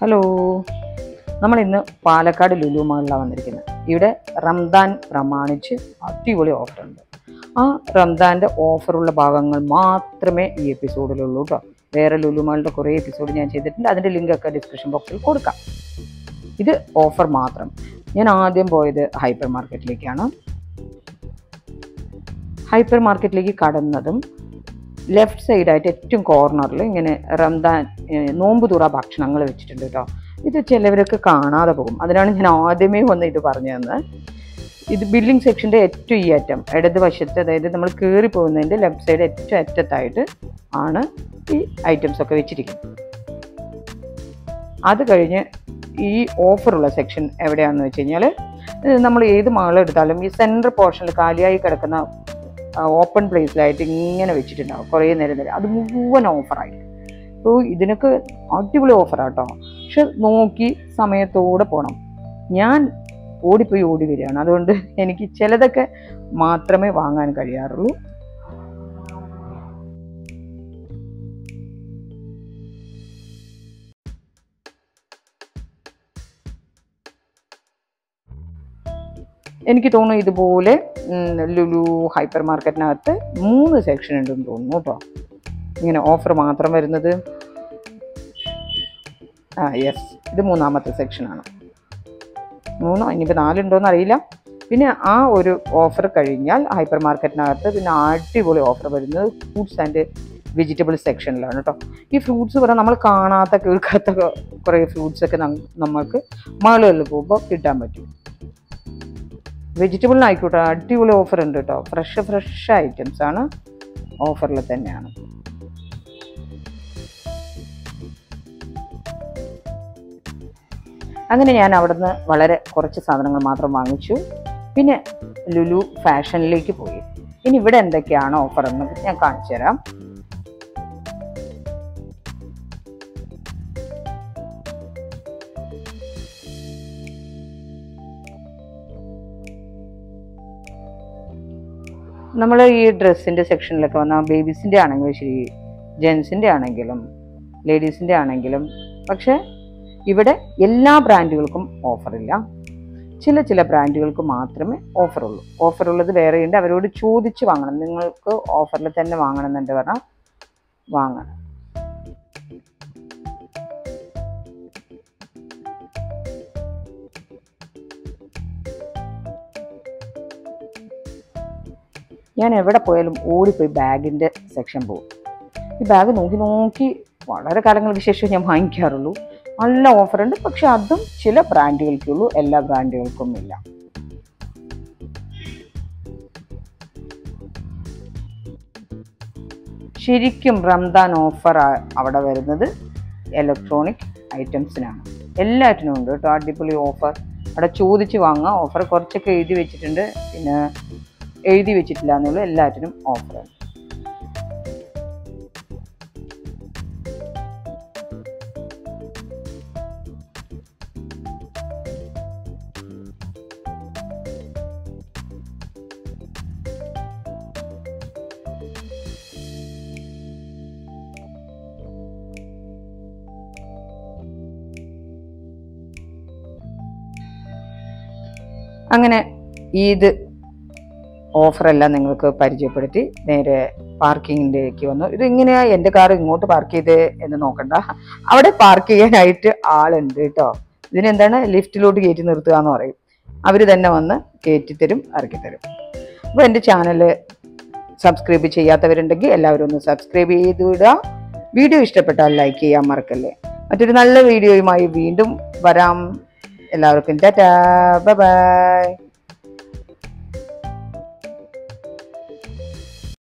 Hello, നമ്മൾ ഇന്ന് പാലക്കാട് ലുലു മാളിലാണ് വന്നിരിക്കുന്നത്. ഇവിടെ റംദാൻ പ്രമാണിച്ച് അടിപൊളി ഓഫറുണ്ട്. ആ റംദാൻ്റെ ഓഫറുള്ള ഭാഗങ്ങൾ മാത്രമേ ഈ എപ്പിസോഡിലുള്ളൂ കേട്ടോ. വേറെ ലുലു മാളിൻ്റെ കുറേ എപ്പിസോഡ് ഞാൻ ചെയ്തിട്ടുണ്ട്. അതിൻ്റെ ലിങ്കൊക്കെ ഡിസ്ക്രിപ്ഷൻ ബോക്സിൽ കൊടുക്കാം. ഇത് ഓഫർ മാത്രം. ഞാൻ ആദ്യം പോയത് ഹൈപ്പർ മാർക്കറ്റിലേക്കാണ്. ഹൈപ്പർ മാർക്കറ്റിലേക്ക് കടന്നതും ലെഫ്റ്റ് സൈഡായിട്ട് ഏറ്റവും കോർണറിൽ ഇങ്ങനെ റംദാൻ നോമ്പ് തുറ ഭക്ഷണങ്ങൾ വെച്ചിട്ടുണ്ട് കേട്ടോ. ഇത് ചിലവരൊക്കെ കാണാതെ പോകും. അതിനാണ് ഞാൻ ആദ്യമേ വന്ന് ഇത് പറഞ്ഞു തന്നത്. ഇത് ബില്ലിംഗ് സെക്ഷൻ്റെ ഏറ്റവും ഈ അറ്റം ഇടതുവശത്ത്, അതായത് നമ്മൾ കയറി പോകുന്നതിൻ്റെ ലെഫ്റ്റ് സൈഡ് ഏറ്റവും അറ്റത്തായിട്ട് ആണ് ഈ ഐറ്റംസ് ഒക്കെ വെച്ചിരിക്കുന്നത്. അത് കഴിഞ്ഞ് ഈ ഓഫറുള്ള സെക്ഷൻ എവിടെയാണെന്ന് വെച്ച് കഴിഞ്ഞാൽ, നമ്മൾ ഏത് മാളെടുത്താലും ഈ സെൻട്രൽ പോർഷനിൽ കാലിയായി കിടക്കുന്ന ഓപ്പൺ പ്ലേസിലായിട്ട് ഇങ്ങനെ വെച്ചിട്ടുണ്ടാവും കുറേ നേരം. അത് മുഴുവൻ ഓഫറായിട്ട്. അപ്പോൾ ഇതിനൊക്കെ അടിപൊളി ഓഫറാട്ടോ. പക്ഷെ നോക്കി സമയത്തോടെ പോകണം. ഞാൻ ഓടിപ്പോയി ഓടി വരികയാണ്. അതുകൊണ്ട് എനിക്ക് ചിലതൊക്കെ മാത്രമേ വാങ്ങാൻ കഴിയാറുള്ളൂ. എനിക്ക് തോന്നുന്നു ഇതുപോലെ ലുലു ഹൈപ്പർ മാർക്കറ്റിനകത്ത് 3 സെക്ഷൻ ഉണ്ടെന്ന് തോന്നുന്നു കേട്ടോ. ഇങ്ങനെ ഓഫർ മാത്രം വരുന്നത്. യെസ്, ഇത് 3ാമത്തെ സെക്ഷനാണ്. 3, ഇനിയിപ്പോൾ 4 ഉണ്ടോയെന്ന് അറിയില്ല. പിന്നെ ആ ഒരു ഓഫർ കഴിഞ്ഞാൽ ഹൈപ്പർ മാർക്കറ്റിനകത്ത് പിന്നെ അടിപൊളി ഓഫർ വരുന്നത് ഫ്രൂട്ട്സ് ആൻഡ് വെജിറ്റബിൾ സെക്ഷനിലാണ് കേട്ടോ. ഈ ഫ്രൂട്ട്സ് പറഞ്ഞാൽ നമ്മൾ കാണാത്ത കേൾക്കാത്ത കുറേ ഫ്രൂട്ട്സൊക്കെ നമ്മൾക്ക് മാളുകളിൽ പോകുമ്പോൾ കിട്ടാൻ പറ്റും. വെജിറ്റബിളിനായിക്കോട്ടെ അടിപൊളി ഓഫർ ഉണ്ട് കേട്ടോ. ഫ്രഷ് ഐറ്റംസ് ആണ്, ഓഫറിൽ തന്നെയാണ്. അങ്ങനെ ഞാൻ അവിടുന്ന് വളരെ കുറച്ച് സാധനങ്ങൾ മാത്രം വാങ്ങിച്ചു. പിന്നെ ലുലു ഫാഷനിലേക്ക് പോയി. ഇനി ഇവിടെ എന്തൊക്കെയാണ് ഓഫർ എന്ന് ഞാൻ കാണിച്ചു തരാം. നമ്മൾ ഈ ഡ്രസ്സിൻ്റെ സെക്ഷനിലൊക്കെ വന്നാൽ ബേബീസിൻ്റെ ആണെങ്കിലും ശരി, ജെൻസിൻ്റെ ആണെങ്കിലും ലേഡീസിൻ്റെ ആണെങ്കിലും, പക്ഷേ ഇവിടെ എല്ലാ ബ്രാൻഡുകൾക്കും ഓഫറില്ല. ചില ബ്രാൻഡുകൾക്ക് മാത്രമേ ഓഫറുള്ളൂ. ഓഫറുള്ളത് വേറെയുണ്ട്. അവരോട് ചോദിച്ച് വാങ്ങണം. നിങ്ങൾക്ക് ഓഫറിൽ തന്നെ വാങ്ങണം എന്നുണ്ട് പറഞ്ഞാൽ വാങ്ങണം. ഞാൻ എവിടെ പോയാലും ഓടിപ്പോയി ബാഗിൻ്റെ സെക്ഷൻ പോകും. ഈ ബാഗ് നോക്കി വളരെ കാലങ്ങൾക്ക് ശേഷം ഞാൻ വാങ്ങിക്കാറുള്ളൂ. നല്ല ഓഫറുണ്ട്. പക്ഷെ അതും ചില ബ്രാൻഡുകൾക്കുള്ളൂ, എല്ലാ ബ്രാൻഡുകൾക്കും ഇല്ല. ശരിക്കും റംദാൻ ഓഫർ അവിടെ വരുന്നത് ഇലക്ട്രോണിക് ഐറ്റംസിനാണ്. എല്ലാറ്റിനും ഉണ്ട് കേട്ടോ അടിപൊളി ഓഫർ. അവിടെ ചോദിച്ച് വാങ്ങാം. ഓഫർ കുറച്ചൊക്കെ എഴുതി വെച്ചിട്ടുണ്ട്, പിന്നെ എഴുതി വെച്ചിട്ടില്ല എന്നുള്ളൂ. എല്ലാറ്റിനും ഓഫറാണ്. അങ്ങനെ ഈദ് ഓഫറെല്ലാം നിങ്ങൾക്ക് പരിചയപ്പെടുത്തി നേരെ പാർക്കിങ്ങിലേക്ക് വന്നു. ഇതിങ്ങനെയാണ് എൻ്റെ കാർ ഇങ്ങോട്ട് പാർക്ക് ചെയ്ത് എന്ന് നോക്കണ്ട. അവിടെ പാർക്ക് ചെയ്യാനായിട്ട് ആളുണ്ട് കേട്ടോ. ഇതിനെന്താണ്, ലിഫ്റ്റിലോട്ട് കയറ്റി നിർത്തുക എന്ന് പറയും. അവർ തന്നെ വന്ന് കയറ്റിത്തരും, ഇറക്കിത്തരും. അപ്പോൾ എൻ്റെ ചാനൽ സബ്സ്ക്രൈബ് ചെയ്യാത്തവരുണ്ടെങ്കിൽ എല്ലാവരും ഒന്ന് സബ്സ്ക്രൈബ് ചെയ്തിടുക. വീഡിയോ ഇഷ്ടപ്പെട്ടാൽ ലൈക്ക് ചെയ്യാൻ മറക്കല്ലേ. മറ്റൊരു നല്ല വീഡിയോയുമായി വീണ്ടും വരാം. എല്ലാവർക്കും ടാറ്റാ, ബൈ ബൈ.